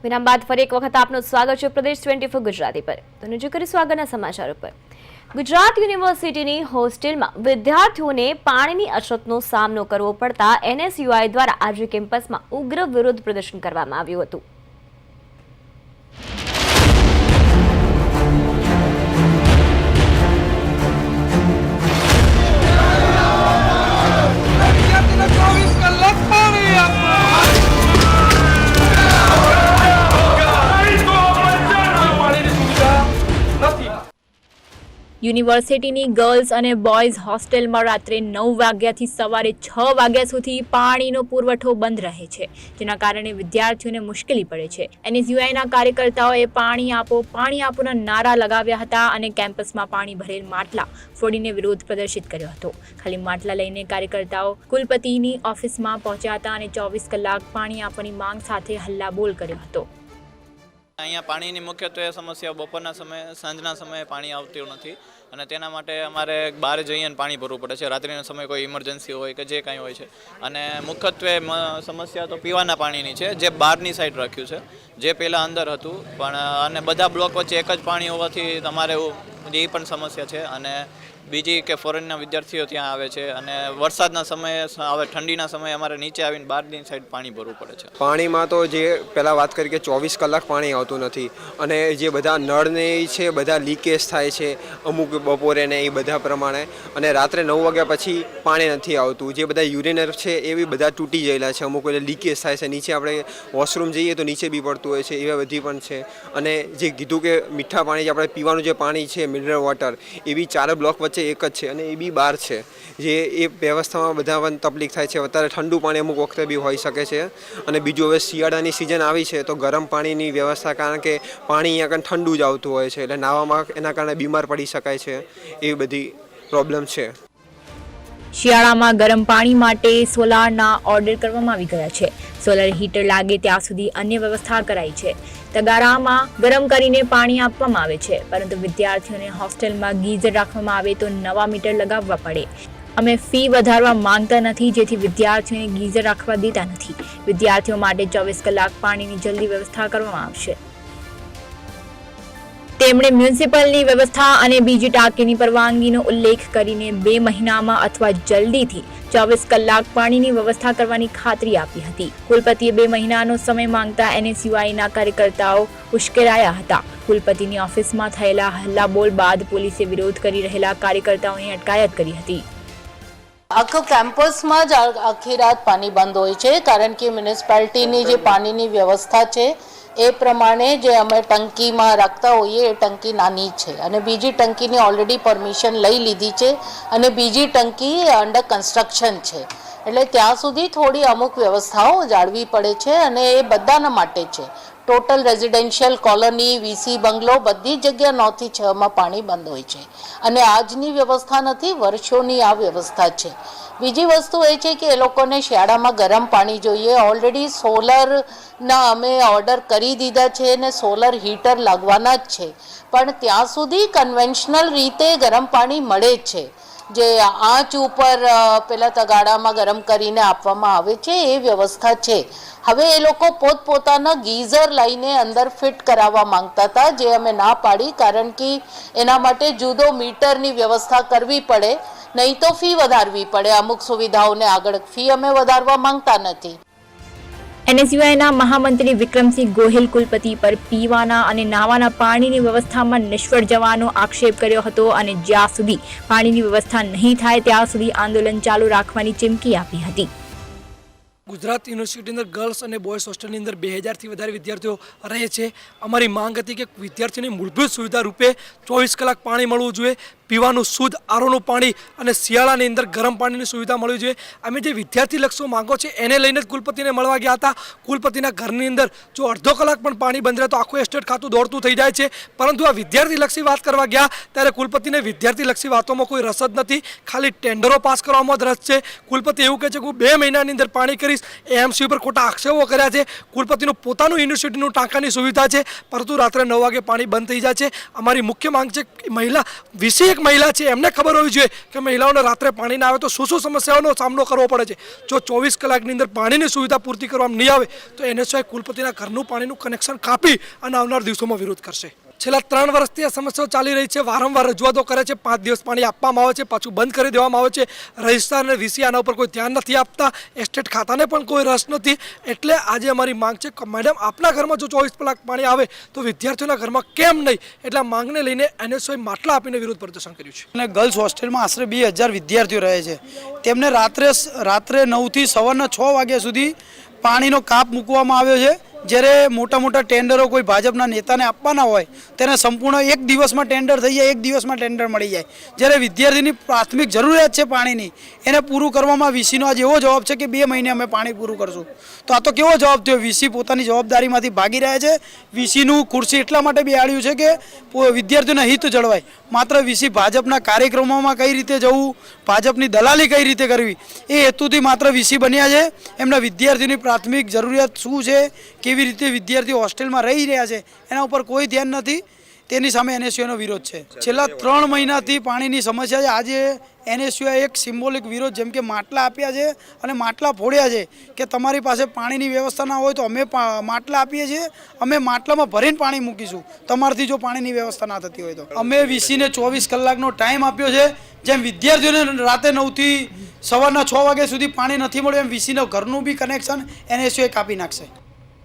વિરામ બાદ ફરી એક વખત આપનું સ્વાગત છે પ્રદેશ 24 ગુજરાતી પર। તો નજર કરીશું આગળના સમાચારો પર। ગુજરાત યુનિવર્સિટીની હોસ્ટેલમાં વિદ્યાર્થીઓને પાણીની અછતનો સામનો કરવો પડતા NSUI દ્વારા આજે કેમ્પસમાં ઉગ્ર વિરોધ પ્રદર્શન કરવામાં આવ્યું હતું। યુનિવર્સિટીની ગર્લ્સ અને બોયઝ હોસ્ટેલમાં રાત્રે 9 વાગ્યાથી સવારે 6 વાગ્યા સુધી પાણીનો પુરવઠો બંધ રહે છે, જેના કારણે વિદ્યાર્થીઓને મુશ્કેલી પડે છે। NSUIના કાર્યકર્તાઓએ પાણી આપોના નારા લગાવ્યા હતા અને કેમ્પસમાં પાણી ભરેલ માટલા ફોડીને વિરોધ પ્રદર્શિત કર્યો હતો। ખાલી માટલા લઈને કાર્યકર્તાઓ કુલપતિની ઓફિસમાં પહોંચ્યા હતા અને 24 કલાક પાણી આપવાની માંગ સાથે હલ્લાબોલ કર્યો હતો। અહીંયા પાણીની મુખ્યત્વે સમસ્યા બપોરના સમયે સાંજના સમયે પાણી આવતું નથી અને તેના માટે અમારે બહાર જઈને પાણી ભરવું પડે છે। રાત્રિના સમયે કોઈ ઇમરજન્સી હોય કે જે કંઈ હોય છે અને મુખ્યત્વે સમસ્યા તો પીવાના પાણીની છે, જે બહારની સાઈડ રાખ્યું છે, જે પહેલાં અંદર હતું પણ અને બધા બ્લોક વચ્ચે એક જ પાણી હોવાથી તમારે એ પણ સમસ્યા છે। અને બીજી કે ફોરેનના વિદ્યાર્થીઓ ત્યાં આવે છે અને વરસાદના સમયે હવે ઠંડીના સમયે અમારે નીચે આવીને બહારની સાઈડ પાણી ભરવું પડે છે। પાણીમાં તો જે પહેલાં વાત કરી કે 24 કલાક પાણી આવતું નથી અને જે બધા નળને છે બધા લીકેજ થાય છે અમુક બપોરે ને એ બધા પ્રમાણે, અને રાત્રે 9 વાગ્યા પછી પાણી નથી આવતું। જે બધા યુરિનર છે એ બી બધા તૂટી ગયેલા છે, અમુક એટલે લીકેજ થાય છે, નીચે આપણે વોશરૂમ જઈએ તો નીચે બી પડતું હોય છે, એવા બધી પણ છે। અને જે કીધું કે મીઠા પાણી જે આપણે પીવાનું જે પાણી છે મિનરલ વોટર એ બી 4 બ્લોક વચ્ચે એક જ છે અને એ બી બહાર છે, જે એ વ્યવસ્થામાં બધા પણ તકલીફ થાય છે। અત્યારે ઠંડુ પાણી અમુક વખતે બી હોઈ શકે છે અને બીજું હવે શિયાળાની સિઝન આવી છે તો ગરમ પાણીની વ્યવસ્થા, કારણ કે પાણી અહીંયા આગળ ઠંડુ જ આવતું હોય છે એટલે નાવામાં એના કારણે બીમાર પડી શકાય છે, એવી બધી પ્રોબ્લેમ છે। શિયાળામાં ગરમ પાણી માટે સોલારના ઓર્ડર કરવામાં આવી ગયા છે। સોલર હીટર લાગે ત્યાં સુધી અન્ય વ્યવસ્થા કરાઈ છે। તગારામાં ગરમ કરીને પાણી આપવામાં આવે છે, પરંતુ વિદ્યાર્થીઓને હોસ્ટેલમાં ગીઝર રાખવામાં આવે તો નવા મીટર લગાવવા પડે। અમે ફી વધારવા માંગતા નથી, જેથી વિદ્યાર્થીઓને ગીઝર રાખવા દેતા નથી। વિદ્યાર્થીઓ માટે 24 કલાક પાણીની જલ્દી વ્યવસ્થા કરવામાં આવશે। તેમણે મ્યુનિસિપલની વ્યવસ્થા અને બીજી ટાંકીની પરવાનગીનો ઉલ્લેખ કરીને 2 મહિનામાં અથવા જલ્દીથી 24 કલાક પાણીની વ્યવસ્થા કરવાની ખાતરી આપી હતી। કુલપતિએ 2 મહિનાનો સમય માંગતા NSUIના કાર્યકર્તાઓ ઉશ્કેરાયા હતા। કુલપતિની ઓફિસમાં થયેલા હલ્લાબોલ બાદ પોલીસે વિરોધ કરી રહેલા કાર્યકર્તાઓની અટકાયત કરી હતી। આખો કેમ્પસમાં જ આખી રાત પાણી બંધ હોય છે, કારણ કે મ્યુનિસિપાલિટીની જે પાણીની વ્યવસ્થા છે એ પ્રમાણે જે અમે ટંકીમાં રાખતા હોઈએ એ ટંકી નાની છે અને બીજી ટંકીની ઓલરેડી પરમિશન લઈ લીધી છે અને બીજી ટંકી અંડર કન્સ્ટ્રક્શન છે, એટલે ત્યાં સુધી થોડી અમુક વ્યવસ્થાઓ જાળવી પડે છે અને એ બધાના માટે છે। ટોટલ રેઝિડેન્શિયલ કોલોની, VC બંગલો, બધી જગ્યા 9 થી 6માં પાણી બંધ હોય છે અને આજની વ્યવસ્થા નથી, વર્ષોની આ વ્યવસ્થા છે। બીજી વસ્તુ એ છે કે એ લોકોને શિયાળામાં ગરમ પાણી જોઈએ। ઓલરેડી સોલરના અમે ઓર્ડર કરી દીધા છે અને સોલર હીટર લાગવાના જ છે, પણ ત્યાં સુધી કન્વેન્શનલ રીતે ગરમ પાણી મળે છે, જે આંચ ઉપર પેલા તગાડામાં ગરમ કરીને આપવામાં આવે છે એ વ્યવસ્થા છે। હવે એ લોકો પોતપોતાના ગીઝર લઈને અંદર ફિટ કરાવવા માંગતા હતા, જે અમે ના પાડી, કારણ કે એના માટે જુદો મીટરની વ્યવસ્થા કરવી પડે, નહીં તો ફી વધારવી પડે। અમુક સુવિધાઓને આગળ ફી અમે વધારવા માંગતા નથી। NSUIના મહામંત્રી વિક્રમસિંહ ગોહિલ કુલપતિ પર પીવાના અને નાવાના પાણીની વ્યવસ્થામાં નિષ્ફળ જવાનો આક્ષેપ કર્યો હતો અને જ્યાં સુધી પાણીની વ્યવસ્થા નહીં થાય ત્યાં સુધી આંદોલન ચાલુ રાખવાની ચીમકી આપી હતી। ગુજરાત યુનિવર્સિટીની અંદર ગર્લ્સ અને બોયઝ હોસ્ટેલની અંદર 2000થી વધારે વિદ્યાર્થીઓ રહે છે। અમારી માંગ હતી કે વિદ્યાર્થીઓની મૂળભૂત સુવિધા રૂપે 24 કલાક પાણી મળવું જોઈએ, પીવાનું શુદ્ધ આરોનું પાણી અને શિયાળાની અંદર ગરમ પાણીની સુવિધા મળવી જોઈએ। અમે જે વિદ્યાર્થીલક્ષી માંગો છે એને લઈને જ કુલપતિને મળવા ગયા હતા। કુલપતિના ઘરની અંદર જો અડધો કલાક પણ પાણી બંધ રહે તો આખું એસ્ટેટ ખાતું દોડતું થઈ જાય છે, પરંતુ આ વિદ્યાર્થીલક્ષી વાત કરવા ગયા ત્યારે કુલપતિને વિદ્યાર્થીલક્ષી વાતોમાં કોઈ રસ જ નથી, ખાલી ટેન્ડરો પાસ કરવામાં જ રસ છે। કુલપતિ એવું કહે છે કે હું 2 મહિનાની અંદર પાણી કરીશ, AMC પર ખોટા આક્ષેપો કર્યા છે। કુલપતિનું પોતાનું યુનિવર્સિટીનું ટાંકાની સુવિધા છે, પરંતુ રાત્રે 9 વાગે પાણી બંધ થઈ જાય છે। અમારી મુખ્ય માંગ છે કે મહિલા 20 દરેક મહિલા છે એમને ખબર હોવી જોઈએ કે મહિલાઓને રાત્રે પાણી ના આવે તો શું સમસ્યાઓનો સામનો કરવો પડે છે. જો 24 કલાકની અંદર પાણીની સુવિધા પૂર્તિ કરવામાં નહીં આવે તો NSY કુલપતિના ઘરનું પાણીનું કનેક્શન કાપી અને આવનાર દિવસોમાં વિરોધ કરશે. છેલ્લા 3 વર્ષથી આ સમસ્યાઓ ચાલી રહી છે. વારંવાર રજૂઆતો કરે છે, 5 દિવસ પાણી આપવામાં આવે છે, પાછું બંધ કરી દેવામાં આવે છે. રજિસ્ટ્રાર અને VC આના ઉપર કોઈ ધ્યાન નથી આપતા, એસ્ટેટ ખાતાને પણ કોઈ રસ નથી. એટલે આજે અમારી માંગ છે કે મેડમ આપના ઘરમાં જો 24 કલાક પાણી આવે તો વિદ્યાર્થીઓના ઘરમાં કેમ નહીં, એટલે આ માંગને લઈને NSY માટલા આપીને વિરોધ પ્રદર્શન કર્યું છે. અને ગર્લ્સ હોસ્ટેલમાં આશરે 2000 વિદ્યાર્થીઓ રહે છે. તેમને રાત્રે 9 થી સવારના 6 વાગ્યા સુધી પાણીનો કાપ મૂકવામાં આવ્યો છે. જ્યારે મોટા મોટા ટેન્ડરો કોઈ ભાજપના નેતાને આપવાના હોય તેને સંપૂર્ણ એક દિવસમાં ટેન્ડર થઈ જાય, એક દિવસમાં ટેન્ડર મળી જાય. જ્યારે વિદ્યાર્થીની પ્રાથમિક જરૂરિયાત છે પાણીની, એને પૂરું કરવામાં VCનો આજે એવો જવાબ છે કે 2 મહિને અમે પાણી પૂરું કરશું. તો આ તો કેવો જવાબ થયો? VC પોતાની જવાબદારીમાંથી ભાગી રહ્યા છે. VCનું ખુરશી એટલા માટે બેહાડ્યું છે કે વિદ્યાર્થીઓના હિત જળવાય. માત્ર VC ભાજપના કાર્યક્રમોમાં કઈ રીતે જવું, ભાજપની દલાલી કઈ રીતે કરવી, એ હેતુથી માત્ર VC બન્યા છે. એમના વિદ્યાર્થીઓની પ્રાથમિક જરૂરિયાત શું છે, કેવી રીતે વિદ્યાર્થીઓ હોસ્ટેલમાં રહી રહ્યા છે, એના ઉપર કોઈ ધ્યાન નથી. તેની સામે NSYનો વિરોધ છે. છેલ્લા 3 મહિનાથી પાણીની સમસ્યા છે. આજે NSY એક સિમ્બોલિક વિરોધ, જેમ કે માટલા આપ્યા છે અને માટલા ફોડ્યા છે કે તમારી પાસે પાણીની વ્યવસ્થા ના હોય તો અમે માટલા આપીએ છીએ, અમે માટલામાં ભરીને પાણી મૂકીશું તમારથી જો પાણીની વ્યવસ્થા ના થતી હોય તો. અમે VCને 24 કલાકનો ટાઈમ આપ્યો છે. જેમ વિદ્યાર્થીઓને રાતે 9 થી સવારના 6 વાગ્યા સુધી પાણી નથી મળ્યું, એમ VCના ઘરનું બી કનેક્શન NSY કાપી નાખશે.